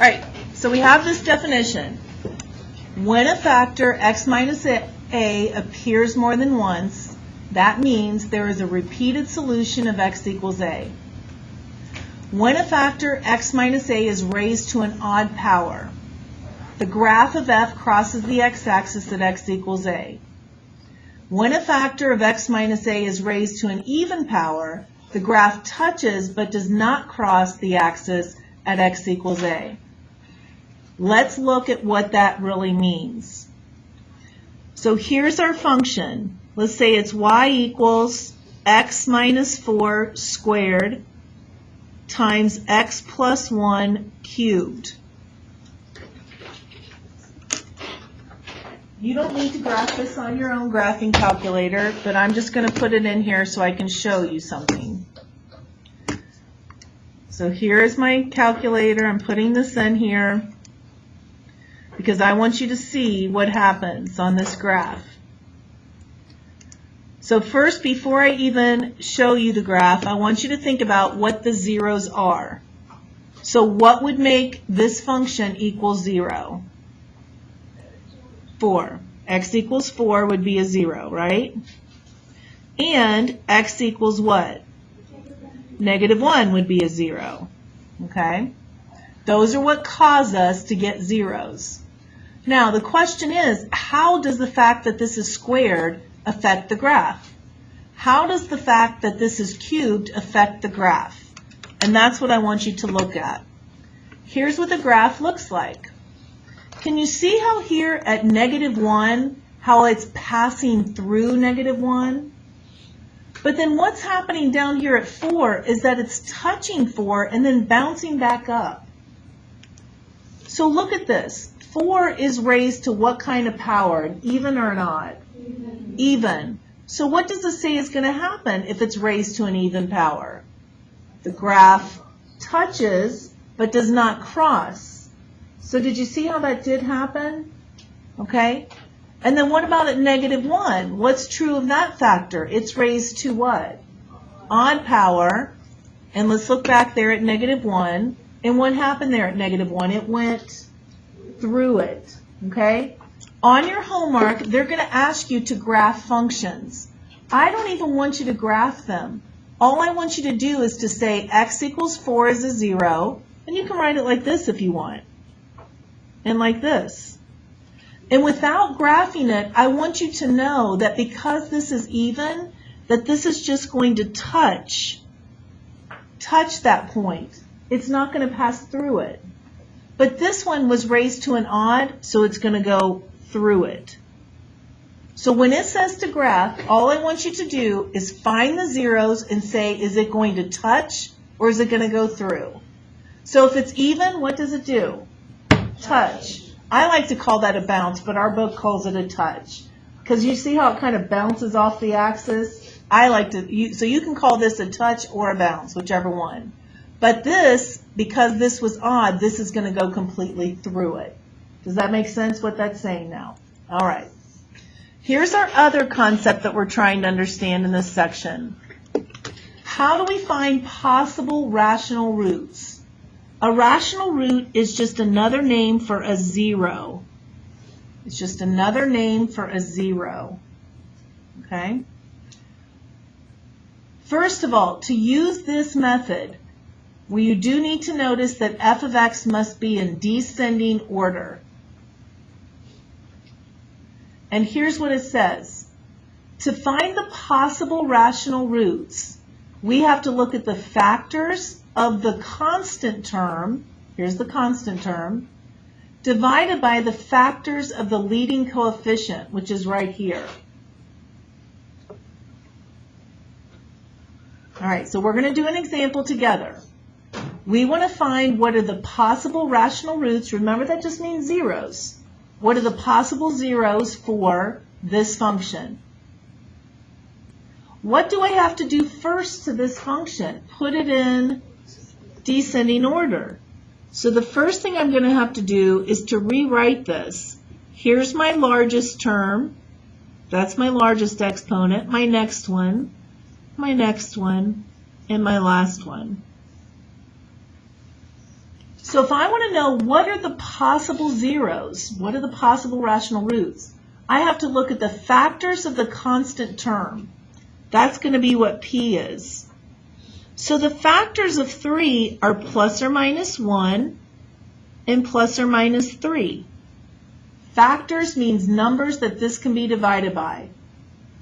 All right, so we have this definition. When a factor x minus a appears more than once, that means there is a repeated solution of x equals a. When a factor x minus a is raised to an odd power, the graph of f crosses the x-axis at x equals a. When a factor of x minus a is raised to an even power, the graph touches but does not cross the axis at x equals a. Let's look at what that really means. So here's our function. Let's say it's y equals x minus 4 squared times x plus 1 cubed. You don't need to graph this on your own graphing calculator, but I'm just going to put it in here so I can show you something. So here's my calculator. I'm putting this in here because I want you to see what happens on this graph. So first, before I even show you the graph, I want you to think about what the zeros are. So what would make this function equal 0? 4. X equals 4 would be a 0, right? And x equals what? Negative 1 would be a 0. Okay? Those are what cause us to get zeros. Now, the question is, how does the fact that this is squared affect the graph? How does the fact that this is cubed affect the graph? And that's what I want you to look at. Here's what the graph looks like. Can you see how here at negative 1, how it's passing through negative 1? But then what's happening down here at 4 is that it's touching 4 and then bouncing back up. So look at this. 4 is raised to what kind of power, an even or an odd? Even. So what does it say is going to happen if it's raised to an even power? The graph touches but does not cross. So did you see how that did happen? Okay. And then what about at negative 1? What's true of that factor? It's raised to what? Odd power. And let's look back there at negative 1. And what happened there at negative 1? It went through it. Okay. On your homework, they're going to ask you to graph functions. I don't even want you to graph them. All I want you to do is to say x equals 4 is a 0. And you can write it like this if you want. And like this. And without graphing it, I want you to know that because this is even, that this is just going to touch that point. It's not going to pass through it. But this one was raised to an odd, so it's going to go through it. So when it says to graph, all I want you to do is find the zeros and say, is it going to touch or is it going to go through? So if it's even, what does it do? Touch. I like to call that a bounce, but our book calls it a touch. Because you see how it kind of bounces off the axis? I like to, so you can call this a touch or a bounce, whichever one. But this, because this was odd, this is going to go completely through it. Does that make sense what that's saying now? All right. Here's our other concept that we're trying to understand in this section. How do we find possible rational roots? A rational root is just another name for a 0. It's just another name for a 0. Okay? First of all, to use this method, well, you do need to notice that f of x must be in descending order. And here's what it says. To find the possible rational roots, we have to look at the factors of the constant term, here's the constant term, divided by the factors of the leading coefficient, which is right here. All right, so we're going to do an example together. We want to find what are the possible rational roots. Remember, that just means zeros. What are the possible zeros for this function? What do I have to do first to this function? Put it in descending order. So the first thing I'm going to have to do is to rewrite this. Here's my largest term. That's my largest exponent. My next one, and my last one. So if I want to know what are the possible zeros, what are the possible rational roots, I have to look at the factors of the constant term. That's going to be what P is. So the factors of 3 are plus or minus 1 and plus or minus 3. Factors means numbers that this can be divided by.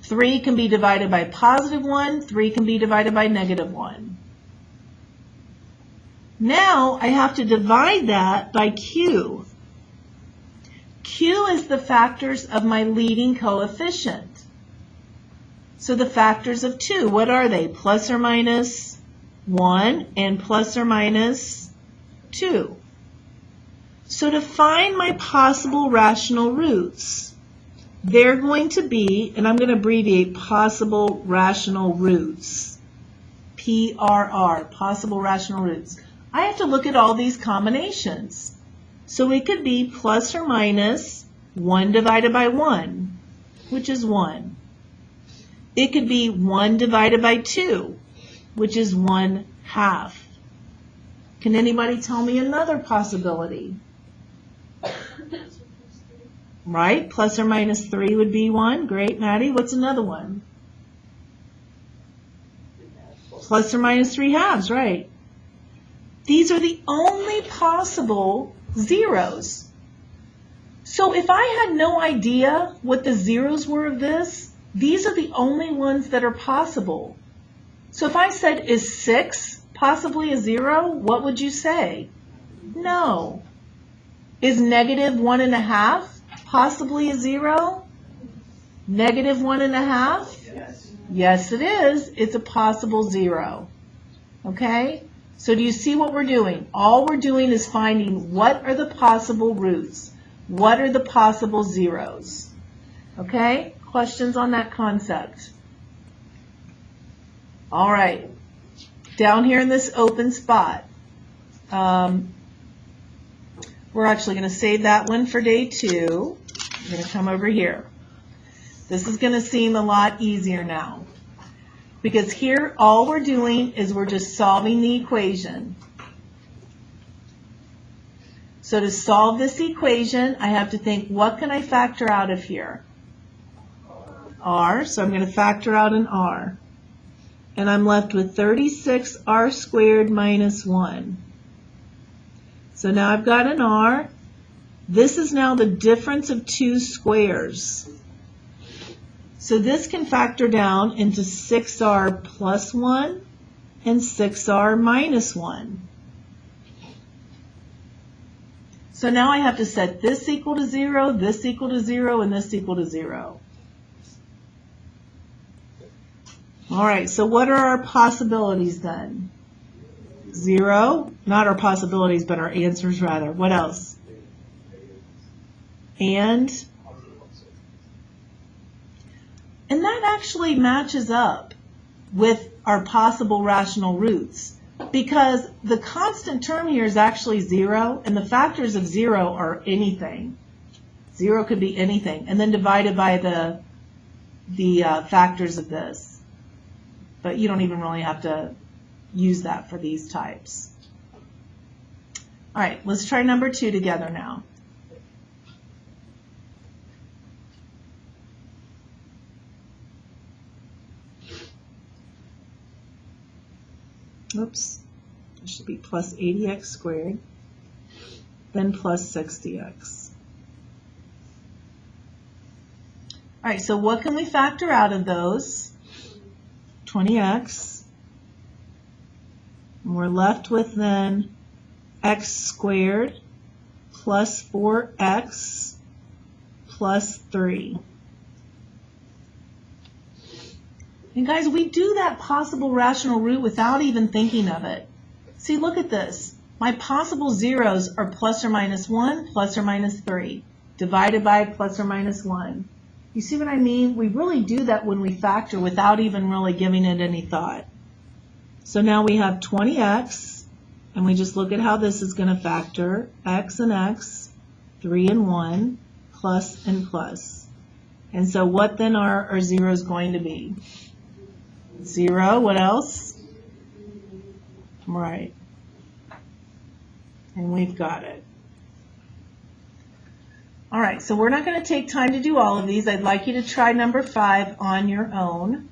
3 can be divided by positive 1, 3 can be divided by negative 1. Now I have to divide that by Q. Q is the factors of my leading coefficient. So the factors of 2, what are they? Plus or minus 1 and plus or minus 2. So to find my possible rational roots, they're going to be, and I'm going to abbreviate possible rational roots, PRR, possible rational roots. I have to look at all these combinations. So it could be plus or minus 1 divided by 1, which is 1. It could be 1 divided by 2, which is 1/2. Can anybody tell me another possibility? Right? Plus or minus 3 would be 1. Great, Maddie. What's another one? Plus or minus 3/2, right? These are the only possible zeros. So if I had no idea what the zeros were of this, these are the only ones that are possible. So if I said, is 6 possibly a 0, what would you say? No. Is negative 1/2 possibly a 0? Negative 1/2? Yes. Yes, it is. It's a possible 0. Okay? So do you see what we're doing? All we're doing is finding what are the possible roots. What are the possible zeros? Okay? Questions on that concept? All right. Down here in this open spot, we're actually going to save that one for day 2. We're going to come over here. This is going to seem a lot easier now, because here all we're doing is we're just solving the equation. So to solve this equation, I have to think, what can I factor out of here? R, so I'm going to factor out an R. And I'm left with 36r squared minus 1. So now I've got an R. This is now the difference of 2 squares. So this can factor down into 6r plus 1 and 6r minus 1. So now I have to set this equal to 0, this equal to 0, and this equal to 0. All right, so what are our possibilities then? 0, not our possibilities, but our answers rather. What else? And that actually matches up with our possible rational roots, because the constant term here is actually 0, and the factors of 0 are anything. 0 could be anything, and then divided by the factors of this. But you don't even really have to use that for these types. All right, let's try number 2 together now. Oops, it should be plus 80x squared, then plus 60x. All right, so what can we factor out of those? 20x. And we're left with then x squared plus 4x plus 3. And guys, we do that possible rational root without even thinking of it. See, look at this. My possible zeros are plus or minus 1, plus or minus 3, divided by plus or minus 1. You see what I mean? We really do that when we factor without even really giving it any thought. So now we have 20x, and we just look at how this is going to factor. X and x, 3 and 1, plus and plus. And so what then are our zeros going to be? 0, what else? Right. And we've got it. All right, so we're not going to take time to do all of these. I'd like you to try number 5 on your own.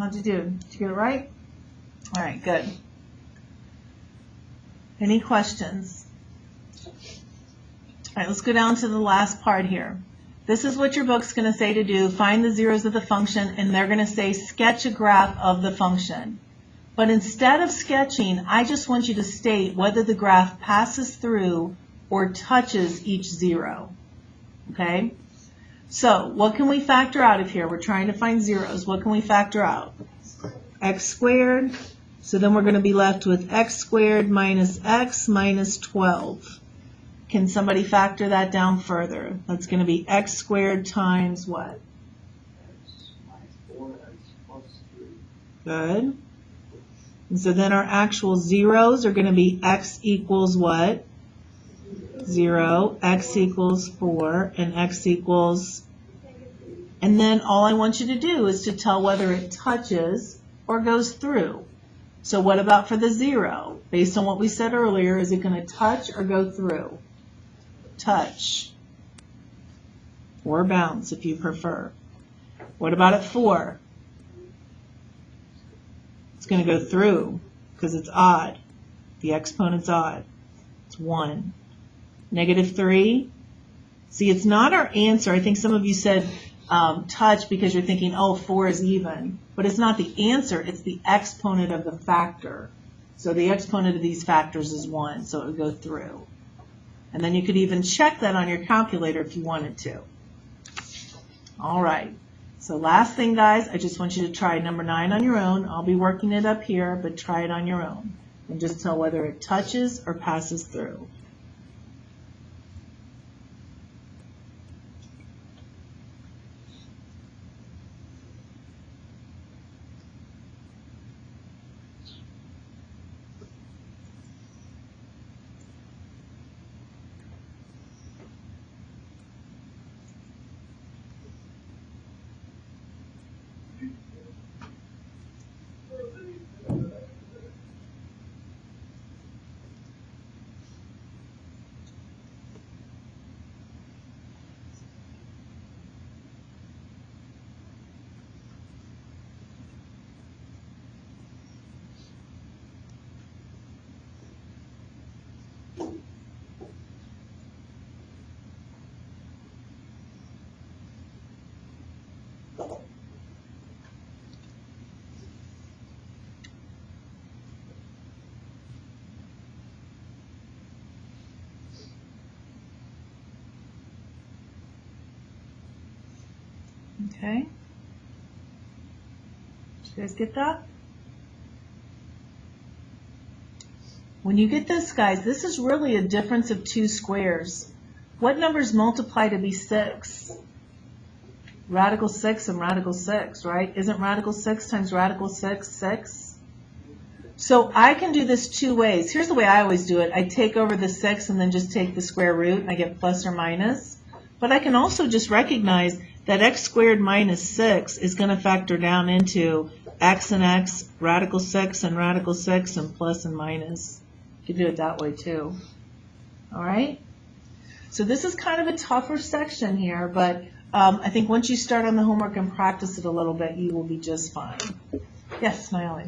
How'd you do? Did you get it right? All right, good. Any questions? All right, let's go down to the last part here. This is what your book's going to say to do. Find the zeros of the function, and they're going to say sketch a graph of the function. But instead of sketching, I just want you to state whether the graph passes through or touches each zero. Okay? So what can we factor out of here? We're trying to find zeros. What can we factor out? X squared. So then we're going to be left with x squared minus x minus 12. Can somebody factor that down further? That's going to be x squared times what? Good. And so then our actual zeros are going to be x equals what? 0, x equals 4, and x equals, and then all I want you to do is to tell whether it touches or goes through. So what about for the 0? Based on what we said earlier, is it going to touch or go through? Touch. Or bounce if you prefer. What about at 4? It's going to go through because it's odd. The exponent's odd. It's 1. Negative 3. See, it's not our answer. I think some of you said touch because you're thinking, oh, 4 is even. But it's not the answer. It's the exponent of the factor. So the exponent of these factors is 1, so it would go through. And then you could even check that on your calculator if you wanted to. All right. So last thing, guys, I just want you to try number 9 on your own. I'll be working it up here, but try it on your own. And just tell whether it touches or passes through. Okay? Did you guys get that? When you get this, guys, this is really a difference of 2 squares. What numbers multiply to be 6? Radical 6 and radical 6, right? Isn't radical 6 times radical 6, 6? So I can do this two ways. Here's the way I always do it. I take over the 6 and then just take the square root, and I get plus or minus. But I can also just recognize that x squared minus 6 is going to factor down into x and x, radical 6 and radical 6, and plus and minus. You can do it that way too. All right? So this is kind of a tougher section here, but I think once you start on the homework and practice it a little bit, you will be just fine. Yes, Naomi?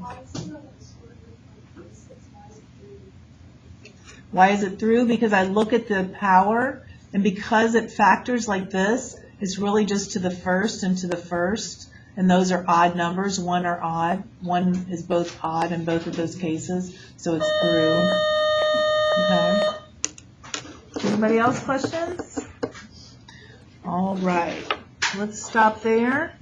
Why is it through? Because I look at the power, and because it factors like this, it's really just to the first and to the first, and those are odd numbers. One are odd. One is both odd in both of those cases, so it's through. Okay. Anybody else questions? All right. Let's stop there.